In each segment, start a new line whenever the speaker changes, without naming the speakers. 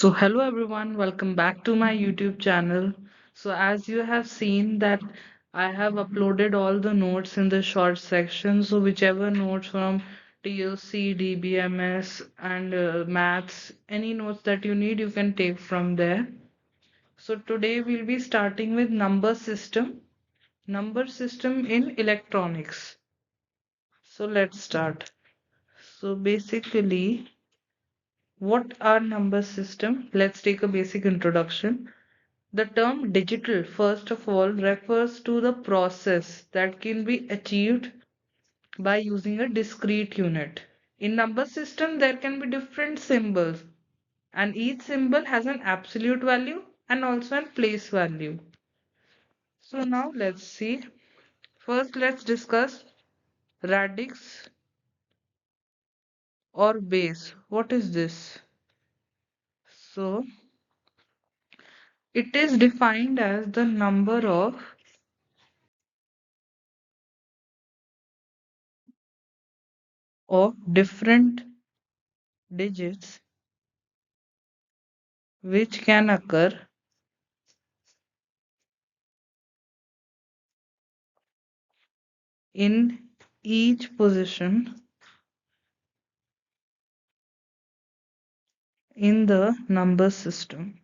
So hello everyone, welcome back to my YouTube channel. So as you have seen that I have uploaded all the notes in the short section. So whichever notes from TLC, DBMS and maths, any notes that you need, you can take from there. So today we'll be starting with number system in electronics. So let's start. So basically, what are number system? Let's take a basic introduction. The term digital, first of all, refers to the process that can be achieved by using a discrete unit. In number system, there can be different symbols, and each symbol has an absolute value and also a place value. So now let's see. First, let's discuss radix or base. What is this? So it is defined as the number of different digits which can occur in each position in the number system.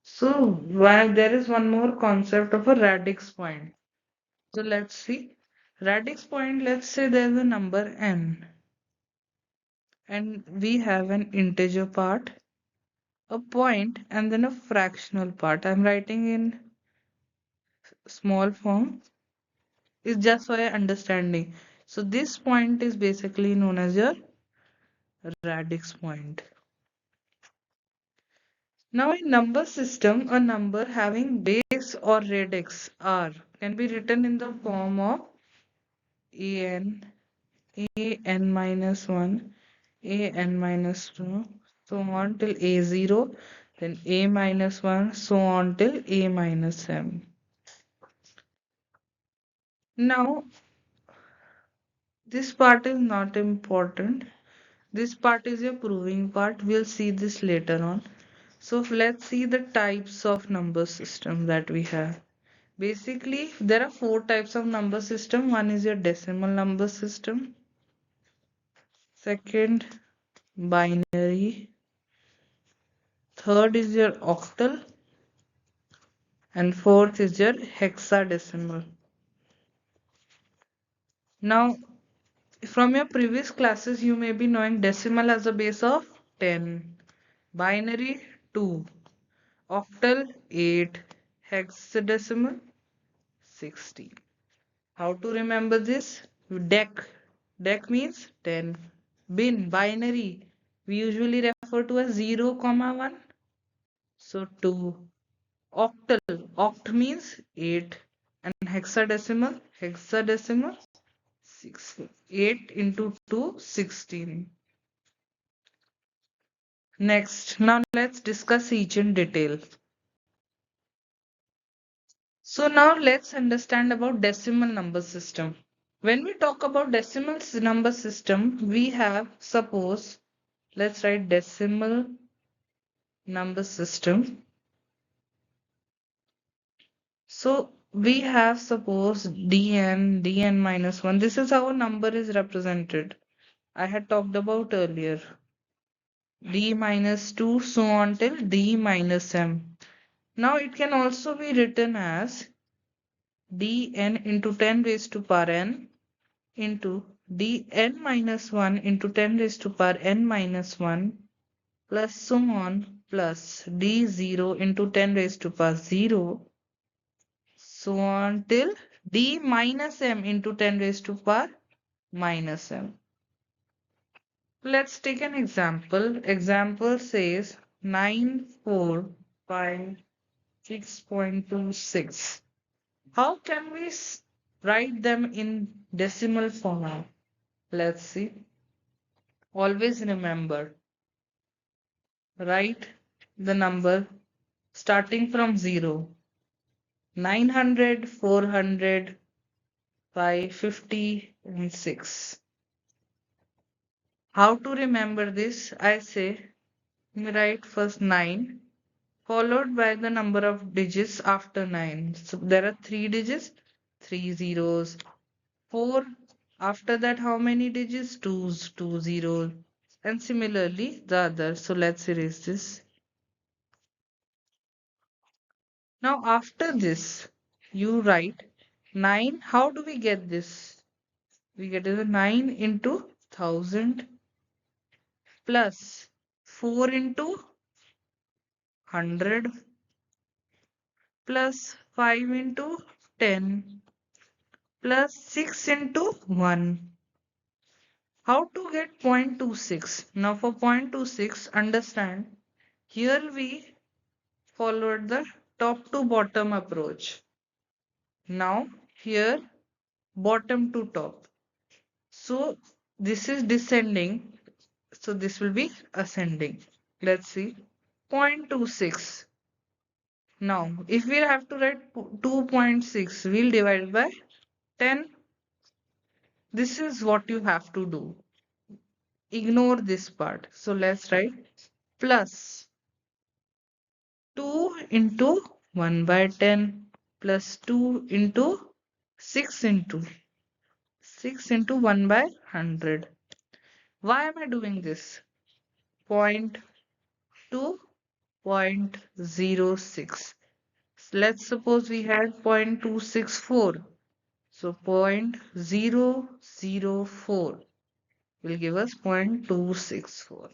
So while there is one more concept of a radix point. So let's see. Radix point, let's say there's a number n and we have an integer part, a point, and then a fractional part. I'm writing in small form. It's just for your understanding. So this point is basically known as your radix point. Now in number system, a number having base or radix r can be written in the form of an minus 1, an minus 2, so on till a0, then a minus 1, so on till a minus m. Now this part is not important. This part is your proving part. We'll see this later on. So let's see the types of number system that we have. Basically, there are four types of number system. One is your decimal number system. Second, binary. Third is your octal. And fourth is your hexadecimal. Now, from your previous classes, you may be knowing decimal as a base of 10, binary 2, octal 8, hexadecimal 16. How to remember this? Deck. Deck means 10. Binary. We usually refer to as 0, 1. So 2. Octal. Oct means 8. And hexadecimal 6. 8 into 2, 16. Next, now let's discuss each in detail. So now let's understand about decimal number system. When we talk about decimal number system, we have, suppose, let's write decimal number system. So we have, suppose, dn minus 1. This is how a number is represented. I had talked about earlier. D minus 2, so on till d minus m. Now it can also be written as dn into 10 raised to power n into dn minus 1 into 10 raised to power n minus 1 plus so on plus d0 into 10 raised to power 0 so on till d minus m into 10 raised to power minus m. Let's take an example. Example says 945.6.26. How can we write them in decimal format? Let's see. Always remember, write the number starting from 0. 900, 400, 5, 50, and 6. How to remember this? I say, write first 9, followed by the number of digits after 9. So there are 3 digits, 3 zeros. 4, after that, how many digits? 2's, 2 zeros. And similarly, the other. So let's erase this. Now, after this, you write 9. How do we get this? We get it 9 into 1000 plus 4 into 100 plus 5 into 10 plus 6 into 1. How to get 0.26? Now for 0.26, understand, here we followed the top to bottom approach. Now here bottom to top. So this is descending. So this will be ascending. Let's see. 0.26. Now, if we have to write 2.6, we'll divide by 10. This is what you have to do. Ignore this part. So let's write plus 2 into 1 by 10 plus 2 into 6 into 1 by 100. Why am I doing this? 0.2, 0.06. Let's suppose we had 0.264. So 0.004 will give us 0.264.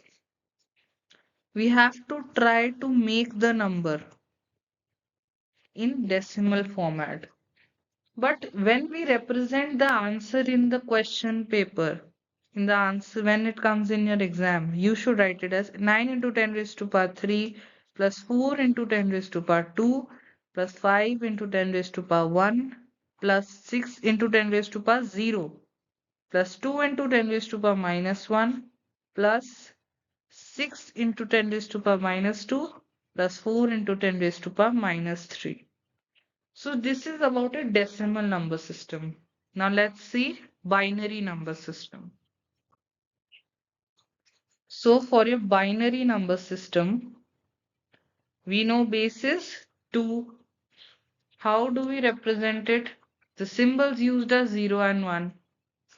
We have to try to make the number in decimal format. But when we represent the answer in the question paper, in the answer when it comes in your exam, you should write it as 9 into 10 raised to power 3 plus 4 into 10 raised to power 2 plus 5 into 10 raised to power 1 plus 6 into 10 raised to power 0 plus 2 into 10 raised to power minus 1 plus 6 into 10 raised to power minus 2 plus 4 into 10 raised to power minus 3. So this is about a decimal number system. Now let's see binary number system. So for a binary number system, we know base is 2. How do we represent it? The symbols used are 0 and 1.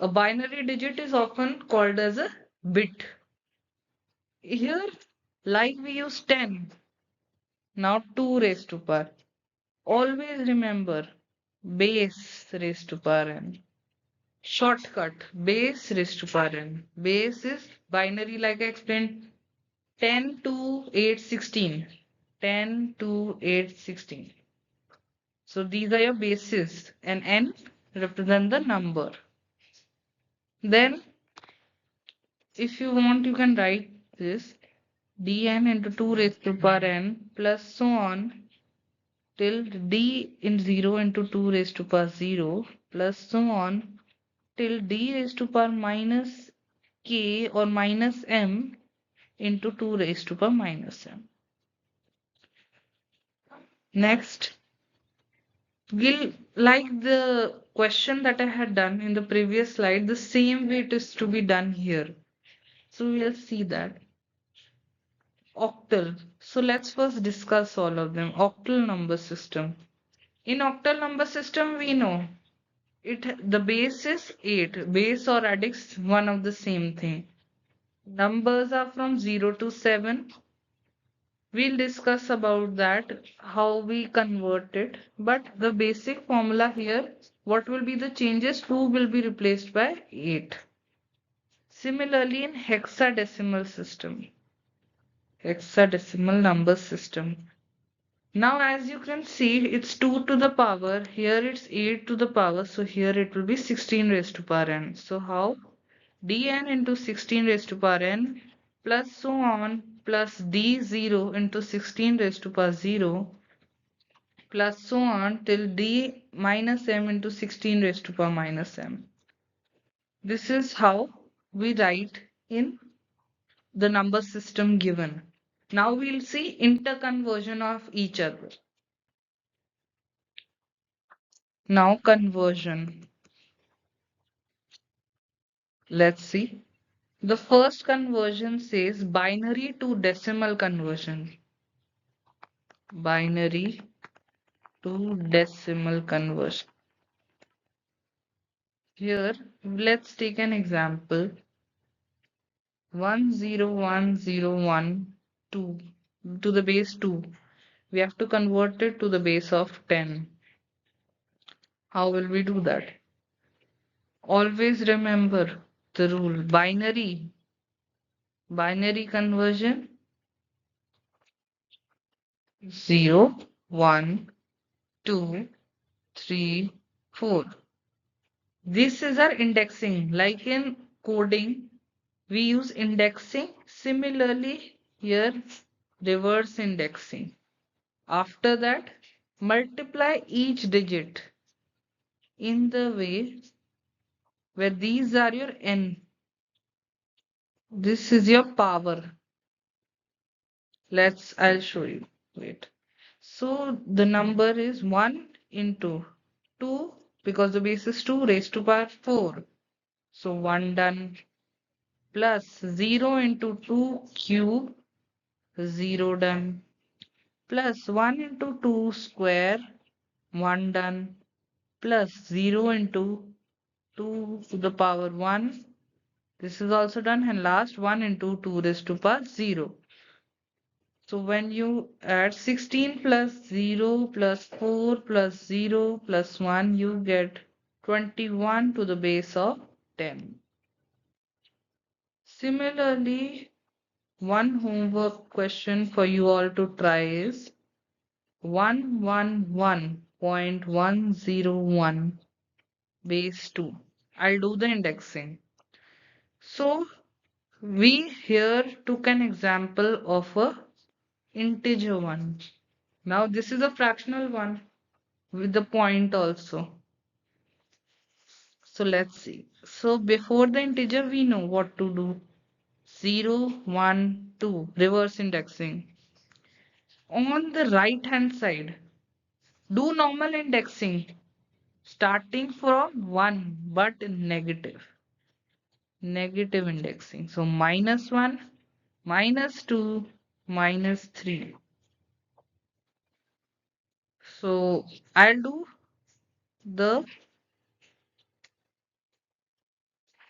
A binary digit is often called as a bit. Here, like we use 10, now 2 raised to power. Always remember base raised to power n. Shortcut base raised to power n. Base is binary like I explained 10 to 816. 10 to 816. So these are your bases and n represent the number. Then if you want you can write this dn into 2 raised to power n plus so on till d in 0 into 2 raised to power 0 plus so on till d raised to power minus k or minus m into 2 raised to power minus m. Next, we'll like the question that I had done in the previous slide, the same way it is to be done here. So we'll see that. Octal. So let's first discuss all of them. Octal number system. In octal number system, we know the base is 8. Base or radix, one of the same thing. Numbers are from 0 to 7. We'll discuss about that, how we convert it. But the basic formula here, what will be the changes? 2 will be replaced by 8. Similarly, in hexadecimal system, hexadecimal number system. Now, as you can see, it's 2 to the power. Here it's 8 to the power. So here it will be 16 raised to power n. So how? dn into 16 raised to power n plus so on plus d0 into 16 raised to power 0 plus so on till d minus m into 16 raised to power minus m. This is how we write in the number system given. Now we'll see interconversion of each other. Now conversion. Let's see. The first conversion says binary to decimal conversion. Binary to decimal conversion. Here, let's take an example. 10101 to the base 2. We have to convert it to the base of 10. How will we do that? Always remember the rule. Binary conversion 0, 1, 2, 3, 4. This is our indexing. Like in coding, we use indexing. Similarly, here reverse indexing. After that, multiply each digit in the way where these are your n. This is your power. I'll show you. Wait. So the number is 1 into 2 because the base is 2 raised to power 4. So 1 done plus 0 into 2 cube 0 done plus 1 into 2 square 1 done plus 0 into 2 to the power 1. This is also done and last 1 into 2 raised to power 0. So when you add 16 plus 0 plus 4 plus 0 plus 1, you get 21 to the base of 10. Similarly, one homework question for you all to try is 111.101 base 2. I'll do the indexing. So we here took an example of a integer one. Now this is a fractional one with the point also. So let's see. So before the integer, we know what to do. 0, 1, 2, reverse indexing. On the right hand side, do normal indexing starting from 1 but negative. Negative indexing. So minus 1, minus 2, minus 3. So I'll do the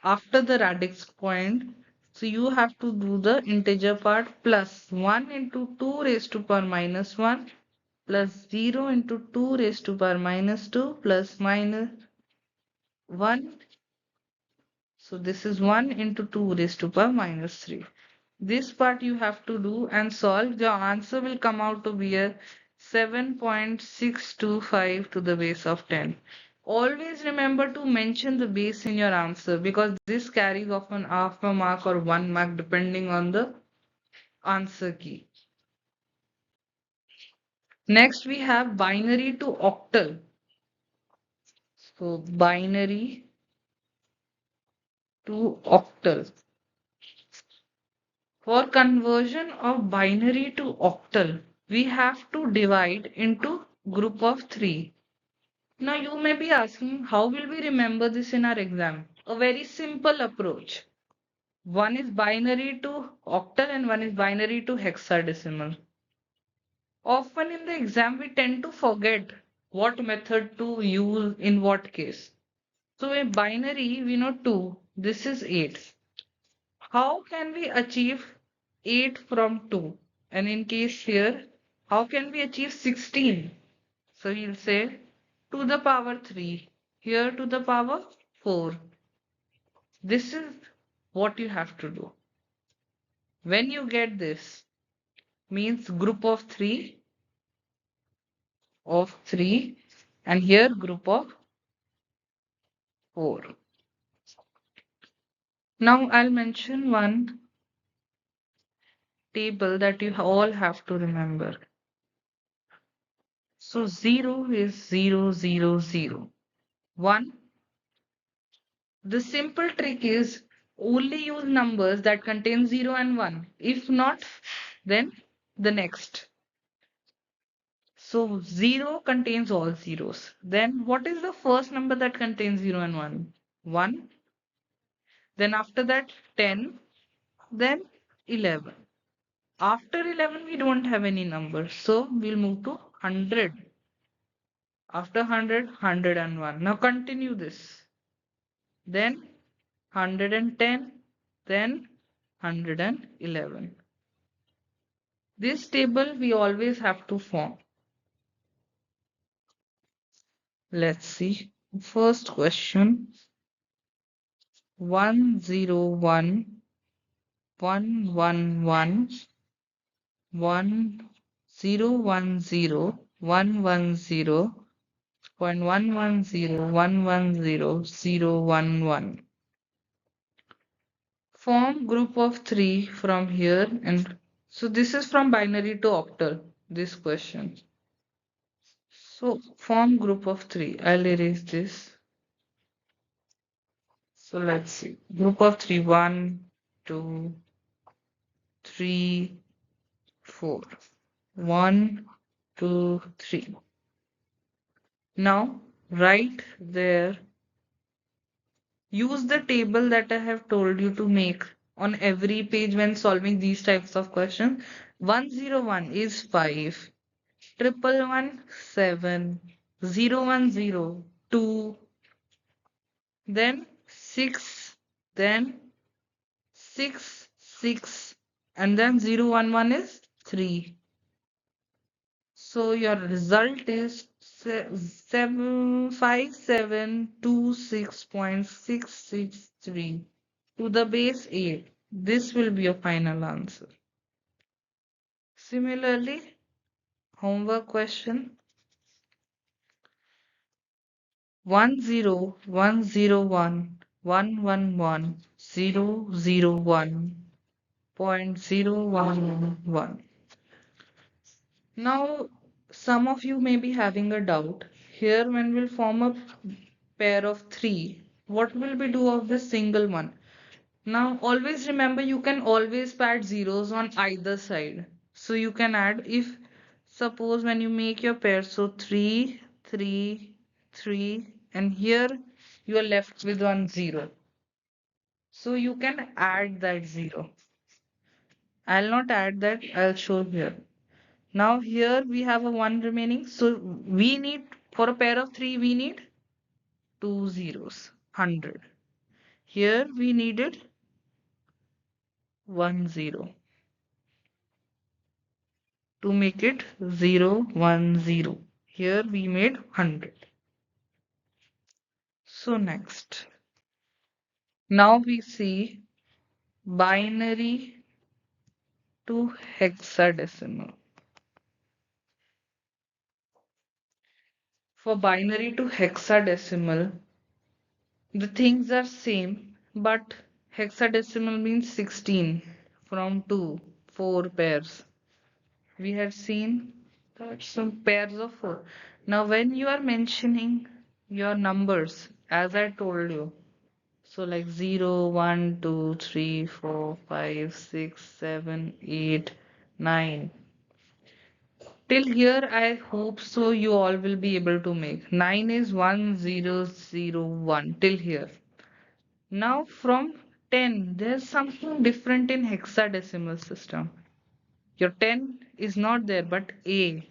after the radix point. So you have to do the integer part plus 1 into 2 raised to power minus 1 plus 0 into 2 raised to power minus 2 plus minus 1. So this is 1 into 2 raised to power minus 3. This part you have to do and solve. The answer will come out to be a 7.625 to the base of 10. Always remember to mention the base in your answer because this carries often half a mark or 1 mark depending on the answer key. Next we have binary to octal. So binary to octal. For conversion of binary to octal, we have to divide into group of 3. Now you may be asking, how will we remember this in our exam? A very simple approach. One is binary to octal and one is binary to hexadecimal. Often in the exam, we tend to forget what method to use in what case. So in binary, we know 2. This is 8. How can we achieve 8 from 2? And in case here, how can we achieve 16? So you'll say to the power 3, here to the power 4. This is what you have to do. When you get this, means group of 3 and here group of 4. Now I'll mention one table that you all have to remember. So 0 is 0, 0, 0. 1. The simple trick is only use numbers that contain 0 and 1. If not, then the next. So 0 contains all zeros. Then what is the first number that contains 0 and 1? 1. Then after that 10, then 11. After 11, we don't have any numbers. So we'll move to 100. After 100, 101. Now continue this. Then 110, then 111. This table we always have to form. Let's see. First question. 101, 111, 1010, 110, 110, 110, 011. Form group of three from here, and so this is from binary to octal, this question. So form group of three. I'll erase this. So let's see. Group of three. 1, 2, 3, 4. 1, 2, 3. Now right there, use the table that I have told you to make on every page when solving these types of questions. 101 is 5. 111, 7. 010, 2. Then 6. Then 6, 6. And then 011 is 3. So your result is 5726.663 to the base 8. This will be your final answer. Similarly, homework question 10101110001.011. Now, some of you may be having a doubt. Here, when we'll form a pair of three, what will we do of this single one? Now, always remember you can always pad zeros on either side. So you can add if suppose when you make your pair, so 3, 3, 3, and here you are left with 1 0. So you can add that 0. I'll not add that, I'll show here. Now here we have a 1 remaining. So we need, for a pair of 3, we need 2 zeros, 100. Here we needed 1 0 to make it 0, 1, 0. Here we made 100. So next. Now we see binary to hexadecimal. For binary to hexadecimal, the things are same, but hexadecimal means 16 from 2, 4 pairs. We had seen that some pairs of 4. Now when you are mentioning your numbers, as I told you, so like 0, 1, 2, 3, 4, 5, 6, 7, 8, 9. Till here, I hope so you all will be able to make. 9 is 1001 till here. Now from 10, there's something different in hexadecimal system. Your 10 is not there, but A.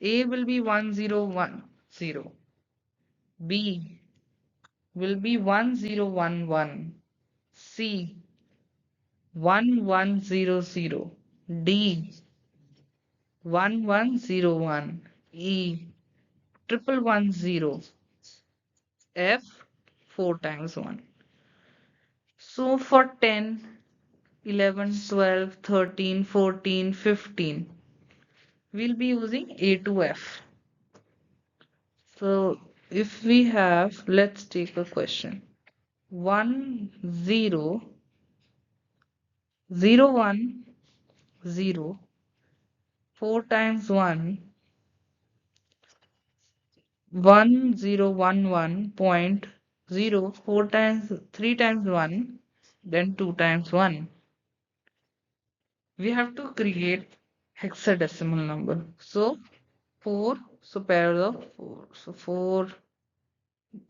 A will be 1010. B will be 1011. C 1100. D 1101. E triple 10. F 4 times 1. So for 10, 11, 12, 13, 14, 15, we'll be using A to F. So if we have, let's take a question. 1, 0, 0, 1, 0, 4 times 1, 1011.0, 4 times 3 times 1, then 2 times 1. We have to create hexadecimal number. So 4, so pairs of 4. So 4,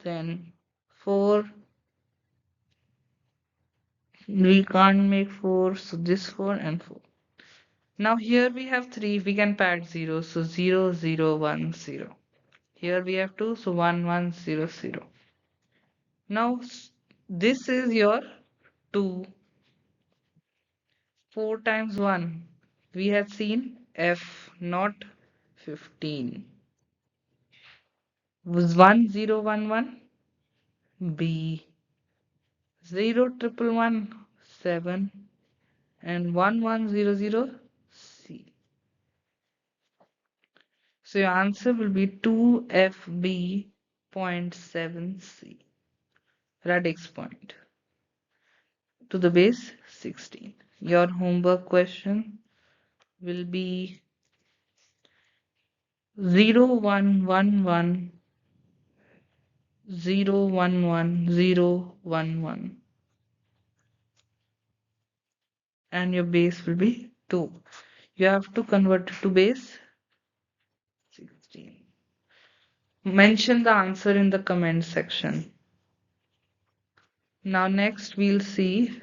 then 4, We can't make 4, so this 4 and 4. Now here we have 3, we can pad 0, so 0, 0, 1, 0. Here we have 2, so 1, 1, 0, 0. Now this is your 2. 4 times 1. We had seen F, not 15. Was 1, 0, 1, 1? B. 0, 1, 7. And 1, 1, 0, 0, C. So your answer will be 2FB.7C. Radix point to the base 16. Your homework question will be 0, 1, 1, 1, 0, 1, 1, 0, 1, 1. And your base will be 2. You have to convert it to base 16. Mention the answer in the comment section. Now next we'll see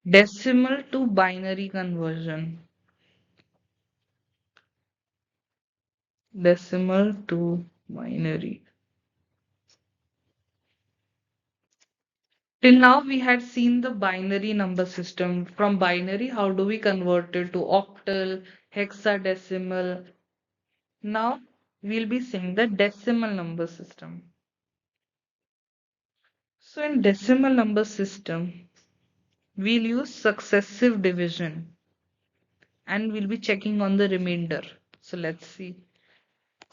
decimal to binary conversion. Decimal to binary. Till now we had seen the binary number system. From binary, how do we convert it to octal, hexadecimal? Now we'll be seeing the decimal number system. So in decimal number system, we'll use successive division and we'll be checking on the remainder. So let's see.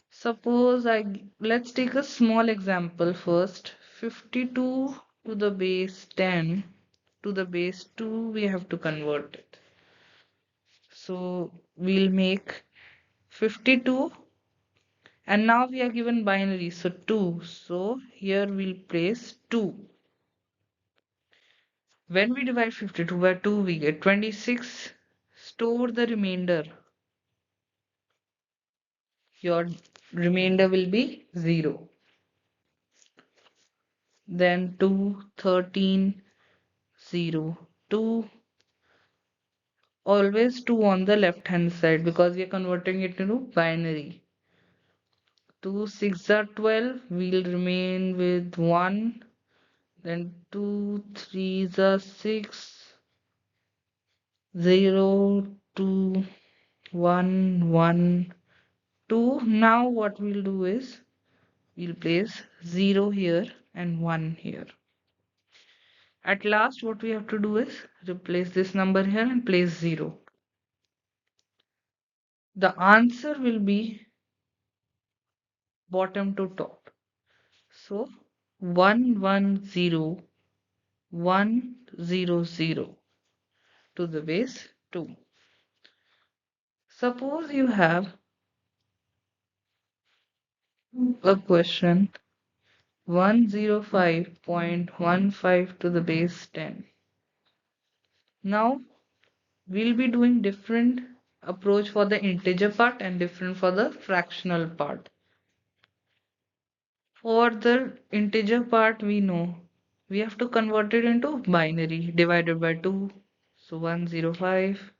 Suppose let's take a small example first. 52 to the base 10 to the base 2 we have to convert it. So we'll make 52 and now we are given binary, so 2. So here we'll place 2. When we divide 52 by 2 we get 26. Store the remainder. Your remainder will be 0. Then 2, 13, 0, 2. Always 2 on the left hand side because we are converting it into binary. 2, 6 are 12. We'll remain with 1. Then 2, 3 are 6. 0, 2, 1, 1, 2. Now what we'll do is we'll place 0 here and 1 here. At last what we have to do is replace this number here and place 0. The answer will be bottom to top. So 1, 1, 0, 1, 0, 0 to the base 2. Suppose you have a question 105.15 to the base 10. Now we'll be doing different approach for the integer part and different for the fractional part. For the integer part we know we have to convert it into binary divided by 2. So 105.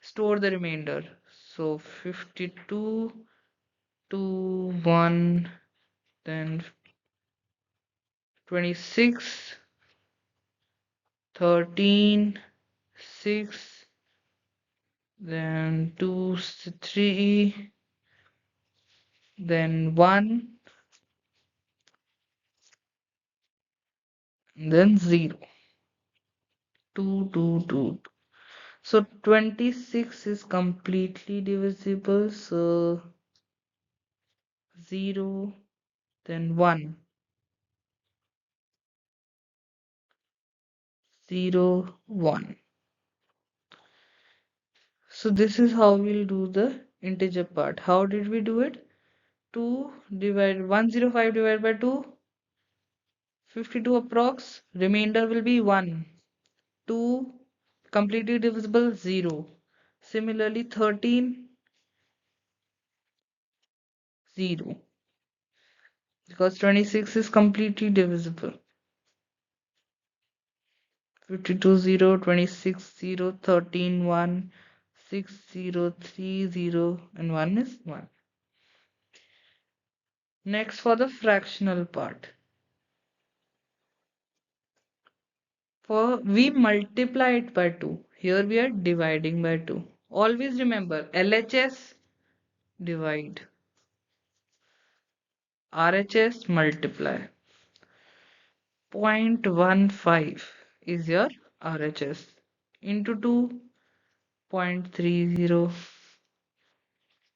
Store the remainder. So 52 to 1, then 26, 13, 6, then 2, 3, then 1, then 0, 2, 2, 2. So 26 is completely divisible. So 0, then 1, 0, 1. So this is how we'll do the integer part. How did we do it? 2 divided 105 divided by 2, 52 approx. Remainder will be 1. 2 completely divisible 0. Similarly 13 0 because 26 is completely divisible. 52 0, 26 0, 13 1, 6 0, 3 0, and 1 is 1. Next for the fractional part. For we multiply it by 2. Here we are dividing by 2. Always remember LHS divide, RHS multiply. 0.15 is your RHS into 2, 0.30, zero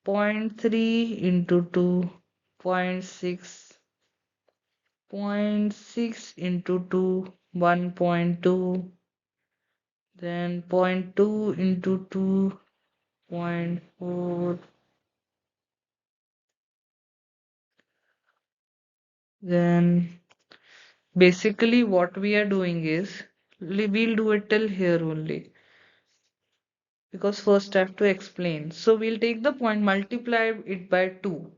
point 0.3 into 2, 0.6, 0.6 into 2, 1.2, then 0.2 into 2, 0.4, then basically what we are doing is we'll do it till here only because first I have to explain. So we'll take the point, multiply it by 2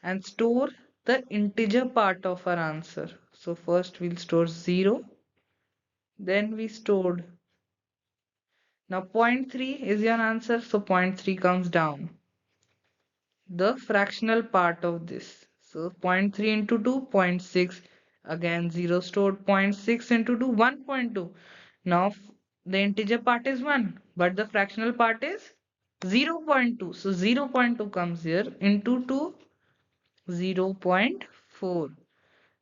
and store the integer part of our answer. So first we'll store 0, then we stored. Now zero point 0.3 is your answer, so zero point 0.3 comes down. The fractional part of this. So zero point 0.3 into 2, 0.6. Again 0 stored, 0.6 into 2, 1.2. Now the integer part is 1, but the fractional part is 0.2. So 0.2 comes here into 2, 0.4.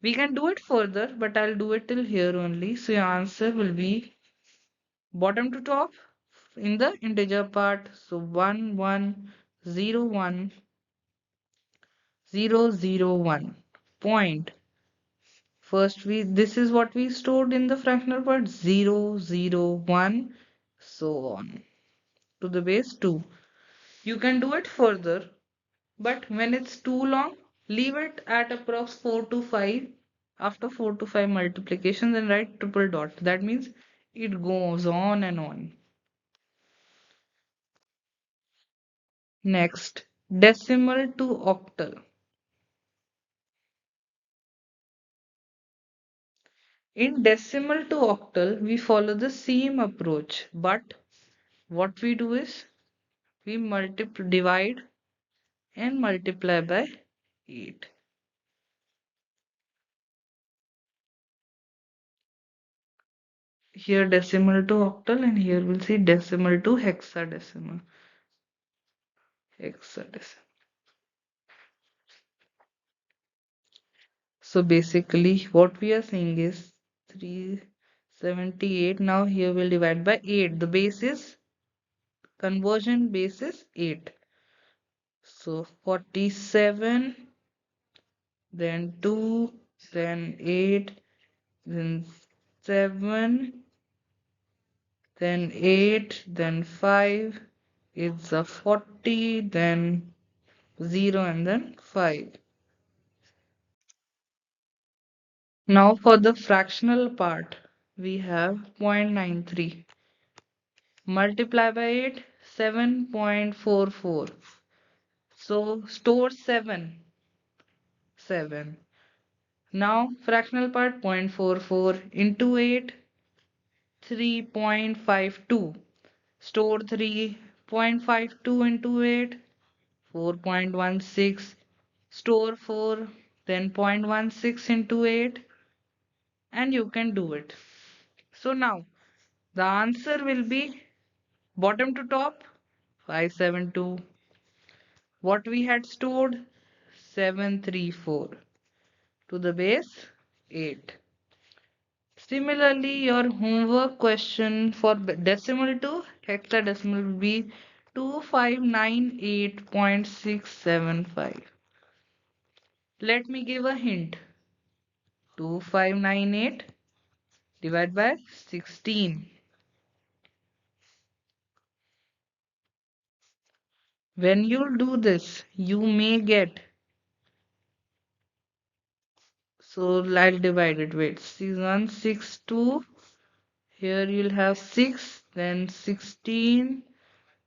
We can do it further, but I'll do it till here only. So your answer will be bottom to top in the integer part. So 1 1 0 1 0 0 1 point. First this is what we stored in the fractional part, 0 0 1, so on to the base 2. You can do it further, but when it's too long, leave it at approx 4 to 5. After 4 to 5 multiplications, then write triple dot. That means it goes on and on. Next, decimal to octal. In decimal to octal, we follow the same approach, but what we do is we divide and multiply by 8. Here decimal to octal, and here we'll see decimal to hexadecimal. Hexadecimal. So basically what we are saying is 378. Now here we'll divide by 8. The base is conversion base is 8. So 47, then 2, then 8, then 7, then 8, then 5. It's a 40, then 0, and then 5. Now for the fractional part, we have 0.93. Multiply by 8, 7.44. So store 7. 7. Now fractional part, 0.44 into 8, 3.52. Store 3.52 into 8, 4.16. Store 4, then 0.16 into 8, and you can do it. So now the answer will be bottom to top 572. What we had stored 734 to the base 8. Similarly, your homework question for decimal to hexadecimal will be 2598.675. Let me give a hint. 2598 divided by 16. When you do this, you may get. So I'll divide it. Wait, 162. Here you'll have 6, then 16.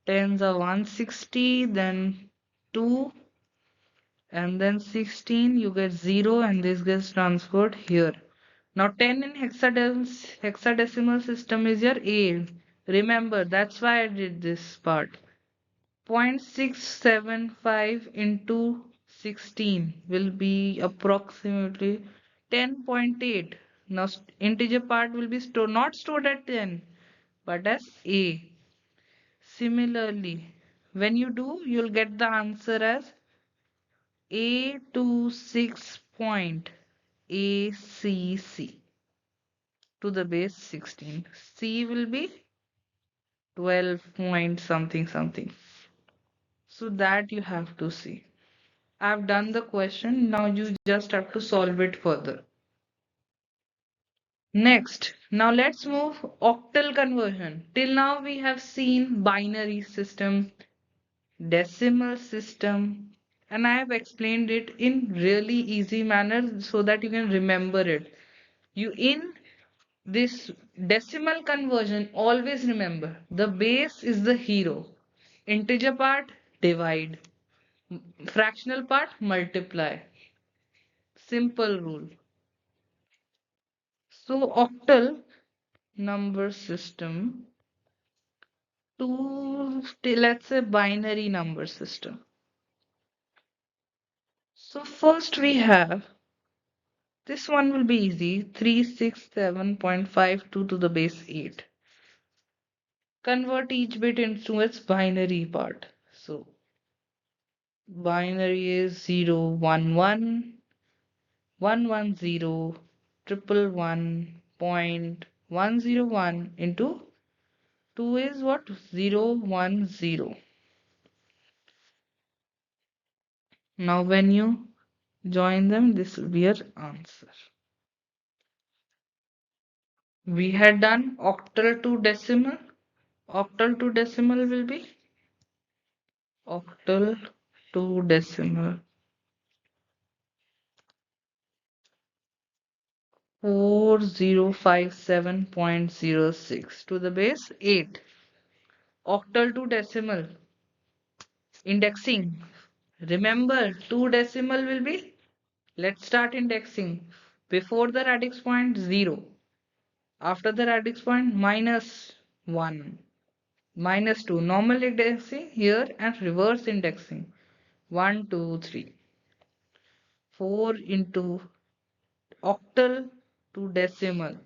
Tens are 160, then 2, and then 16. You get 0, and this gets transferred here. Now 10 in hexadecimal system is your A. Remember, that's why I did this part. 0.675 into 16 will be approximately 10.8. Now integer part will be not stored at 10 but as A. Similarly, when you do, you'll get the answer as A26 point ACC to the base 16. C will be 12 point something something. So that you have to see. I've done the question. Now you just have to solve it further. Next, now let's move octal conversion. Till now we have seen binary system, decimal system, and I have explained it in really easy manner so that you can remember it. You in this decimal conversion, always remember the base is the hero. Integer part, divide. Fractional part, multiply. Simple rule. So octal number system to let's say binary number system. So first we have this one will be easy 367.52 to the base 8. Convert each bit into its binary part. So binary is 0, 1, 1, 1, 1, 0, triple 1, 0.101 into 2 is what? 0, 1, 0. Now when you join them, this will be your answer. We had done octal to decimal. Octal to decimal will be octal to decimal 4057.06 to the base 8. Octal to decimal indexing. Remember, two decimal will be, let's start indexing. Before the radix point 0. After the radix point minus 1. Minus 2. Normal indexing here and reverse indexing. 1, 2, 3. 4 into octal to decimal.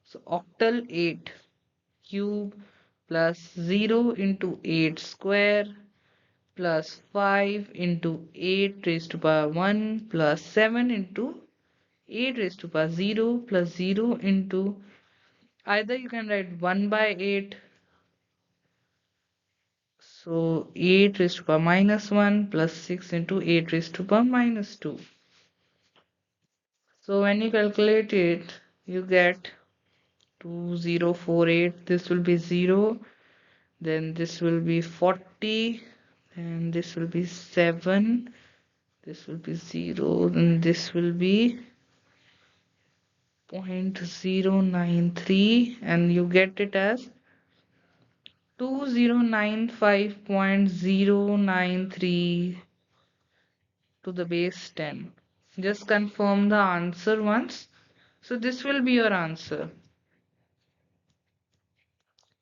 So octal 8 cube plus 0 into 8 square plus 5 into 8 raised to power 1 plus 7 into 8 raised to power 0 plus 0 into either you can write 1 by 8. So 8 raised to power minus 1 plus 6 into 8 raised to power minus 2. So when you calculate it, you get 2048. This will be 0. Then this will be 40. And this will be 7. This will be 0. And this will be 0.093. And you get it as 2095.093 to the base 10. Just confirm the answer once. So this will be your answer.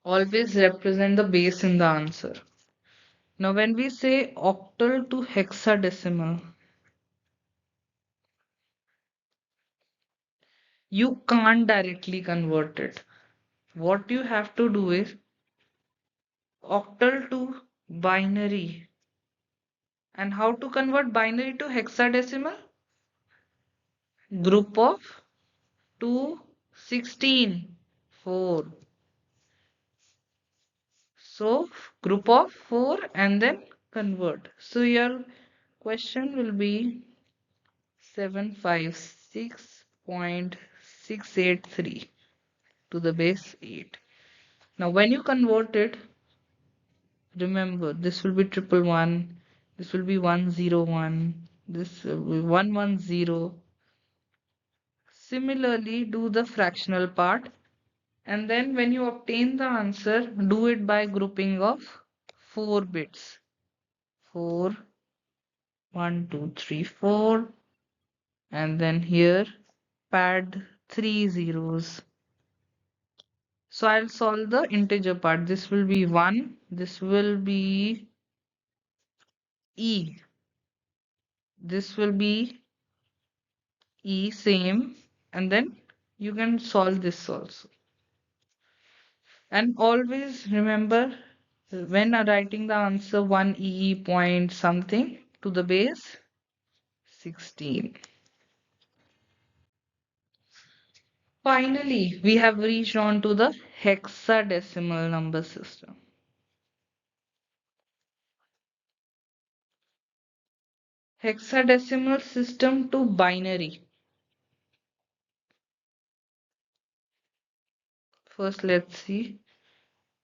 Always represent the base in the answer. Now when we say octal to hexadecimal, you can't directly convert it. What you have to do is octal to binary. And how to convert binary to hexadecimal? Group of 2, 16, 4. So group of 4 and then convert. So your question will be 756.683 to the base 8. Now when you convert it, remember this will be triple one, this will be 101, this will be 110. Similarly, do the fractional part, and then when you obtain the answer, do it by grouping of 4 bits. 4, 1, 2, 3, 4, and then here pad 3 zeros. So I'll solve the integer part. This will be 1. This will be E. This will be E same. And then you can solve this also. And always remember when writing the answer 1 EE point something to the base 16. Finally, we have reached on to the hexadecimal number system. Hexadecimal system to binary. First, let's see.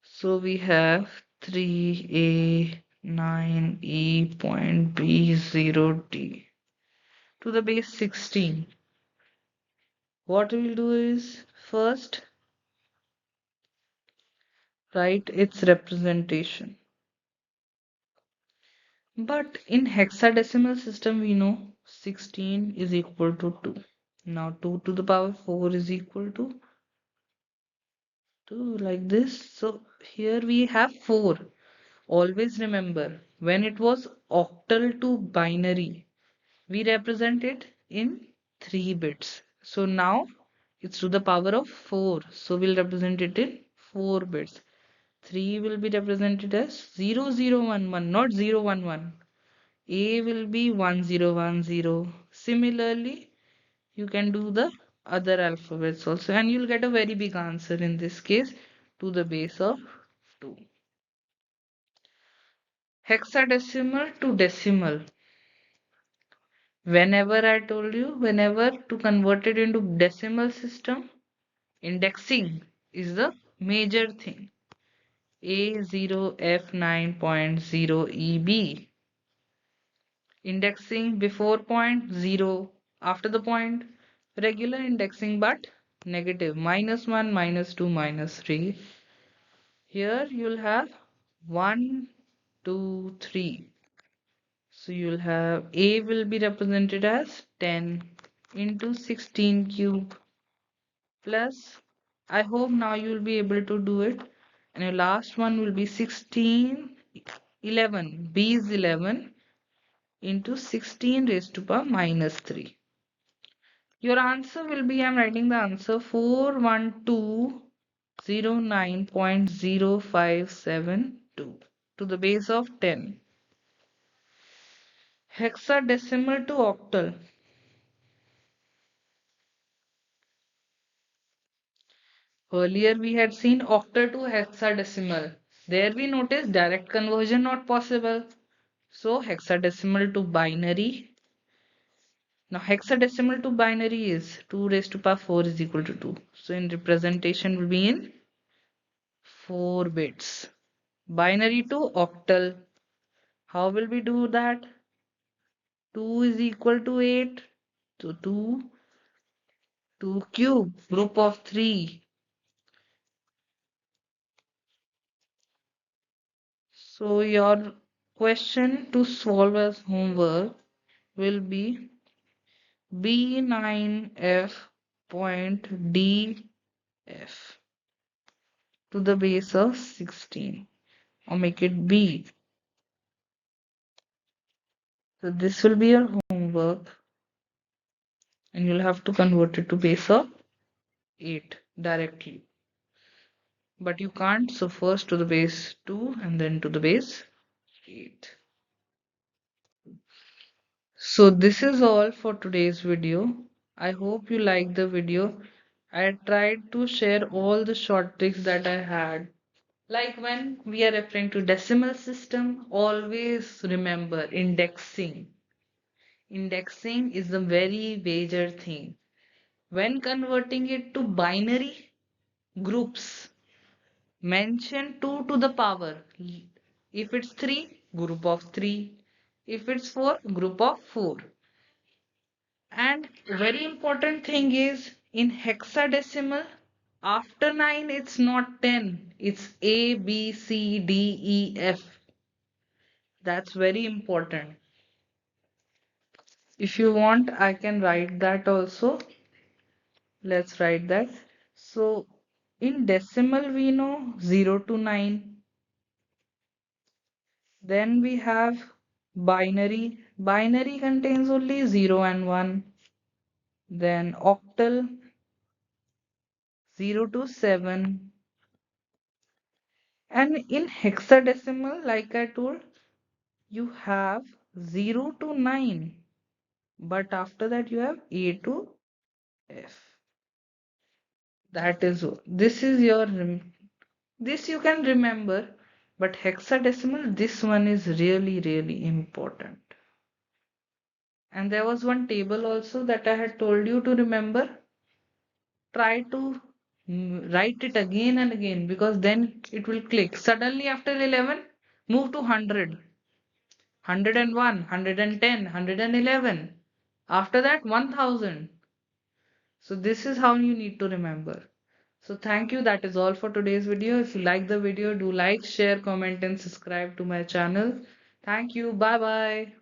So we have 3A 9E point B 0D to the base 16. What we'll do is first write its representation. But in hexadecimal system, we know 16 is equal to 2. Now 2 to the power 4 is equal to 2 like this. So here we have 4. Always remember, when it was octal to binary, we represent it in 3 bits. So now it's to the power of 4. So we'll represent it in 4 bits. 3 will be represented as 0011, not 011. A will be 1010. Similarly, you can do the other alphabets also, and you'll get a very big answer in this case to the base of 2. Hexadecimal to decimal. Whenever I told you, whenever to convert it into decimal system, indexing is the major thing. A0F9.0EB. Indexing before point, 0. After the point, regular indexing but negative. -1, -2, -3. Here you'll have 1, 2, 3. So you'll have A will be represented as 10 into 16 cube plus, I hope now you'll be able to do it. And your last one will be 16, 11. B is 11 into 16 raised to power -3. Your answer will be, I'm writing the answer 41209.0572 to the base of 10. Hexadecimal to octal. Earlier we had seen octal to hexadecimal. There we noticed direct conversion not possible. So hexadecimal to binary. Now hexadecimal to binary is 2 raised to power 4 is equal to 2. So in representation will be in 4 bits. Binary to octal. How will we do that? 2 is equal to 8. So 2 cube, group of 3. So your question to solve as homework will be B9F point DF to the base of 16, or make it B. So this will be your homework, and you'll have to convert it to base of 8 directly. But you can't, so first to the base 2 and then to the base 8. So this is all for today's video. I hope you liked the video. I tried to share all the short tricks that I had. Like when we are referring to decimal system, always remember indexing. Indexing is a very major thing. When converting it to binary groups, mention 2 to the power. If it's 3, group of 3. If it's 4, group of 4. And very important thing is in hexadecimal, after 9 it's not 10, it's A, B, C, D, E, F. That's very important. If you want, I can write that also. Let's write that. So in decimal, we know 0 to 9. Then we have binary. Binary contains only 0 and 1. Then octal, 0 to 7. And in hexadecimal, like I told, you have 0 to 9. But after that, you have A to F. That is, this is your, this you can remember. But hexadecimal, this one is really, really important. And there was one table also that I had told you to remember. Try to write it again and again, because then it will click. Suddenly after 11, move to 100, 101, 110, 111. After that, 1000. So this is how you need to remember. So thank you. That is all for today's video. If you like the video, do like, share, comment, and subscribe to my channel. Thank you. Bye bye.